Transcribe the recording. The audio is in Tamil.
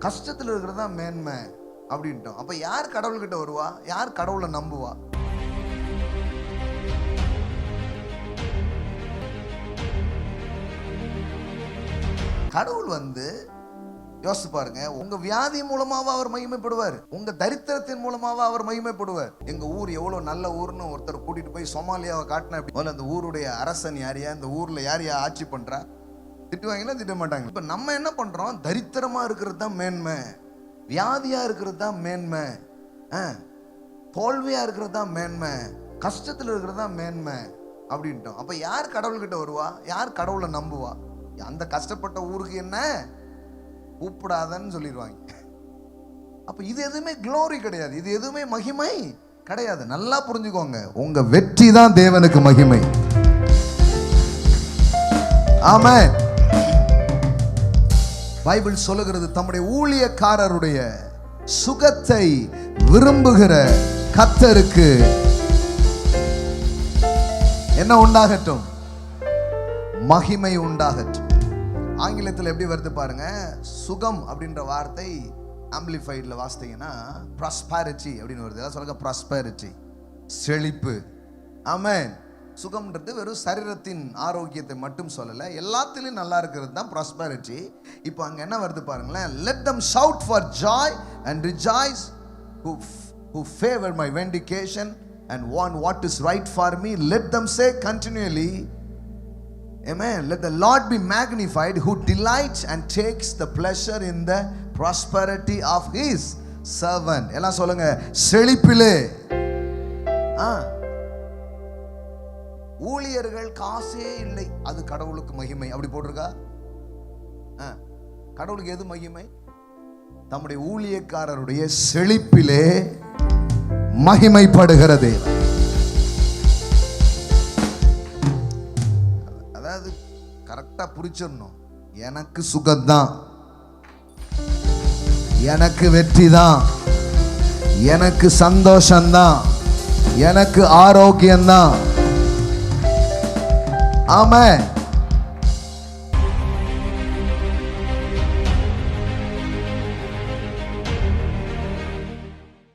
கஷ்டத்தில் இருக்கிறது தான் மேன்மை அப்படின்ட்டோம். அப்ப யார் கடவுள்கிட்ட வருவா? யார் கடவுளை நம்புவா? கடவுள் யோசிச்சு பாருங்க, உங்க வியாதி மூலமாவா அவர் மகிமைப்படுவார்? உங்க தரித்திரத்தின் மூலமாவா அவர் மகிமைப்படுவார்? எங்க ஊர் எவ்வளவு நல்ல ஊர்னு ஒருத்தர் கூட்டிட்டு போய் சோமாலியாவை காட்டின, அந்த ஊருடைய அரசன் யாரையா, இந்த ஊர்ல யாரையா ஆட்சி பண்றா, திட்டுவாங்களா திட்ட மாட்டாங்க. இப்ப நம்ம என்ன பண்றோம்? தரித்திரமா இருக்கிறது தான் மேன்மை, வியாதியா இருக்கிறது தான் மேன்மை, தோல்வியா இருக்கிறது தான் மேன்மை, கஷ்டத்துல இருக்கிறது தான் மேன்மை அப்படின்ட்டோம். அப்ப யார் கடவுள்கிட்ட வருவா? யார் கடவுளை நம்புவா? அந்த கஷ்டப்பட்ட ஊருக்கு என்ன கூப்பிடாதன்னு சொல்லிடுவாங்க. அப்ப இது எதுவுமே க்ளோரி கிடையாது, இது எதுவுமே மகிமை கிடையாது. நல்லா புரிஞ்சுக்கோங்க, உங்க வெற்றி தான் தேவனுக்கு மகிமை. ஆமென். பைபிள் சொல்லுகிறது, தம்முடைய ஊழியக்காரருடைய சுகத்தை விரும்புகிற கர்த்தருக்கு என்ன உண்டாகட்டும்? மகிமை உண்டாகட்டும். ஆங்கிலத்தில் எப்படி வருது பாருங்க, சுகம் அப்படின்ற வார்த்தை ஆம்பிளிஃபைட்ல வாசித்தீங்கன்னா ப்ராஸ்பரிட்டி அப்படின்னு வருது. எல்லாம் சொல்லுங்க, ப்ராஸ்பரிட்டி, செழிப்பு. ஆமென். சுகம்ன்றது வெறும் சரீரத்தின் ஆரோக்கியத்தை மட்டும் சொல்லல, எல்லாத்திலும் நல்லா இருக்கிறது தான் ப்ராஸ்பரிட்டி. இப்போ அங்க என்ன வருது பாருங்களேன், let them shout for joy and rejoice who favor my vindication and want what is right for me. Let them say continually, amen. Let the Lord be magnified who delights and takes the pleasure in the prosperity of his servant. எல்லாம் சொல்லுங்க, செழிப்பிலே. ஊழியர்கள் காசே இல்லை, அது கடவுளுக்கு மகிமை. அப்படி போட்டிருக்கா? கடவுளுக்கு எது மகிமை? தம்முடைய ஊழியக்காரருடைய செழிப்பிலே மகிமைப்படுகிறது. அதாவது கரெக்டா புரிச்சிடணும், எனக்கு சுகம்தான், எனக்கு வெற்றி தான், எனக்கு சந்தோஷம்தான், எனக்கு ஆரோக்கியம்தான். ஆமென்.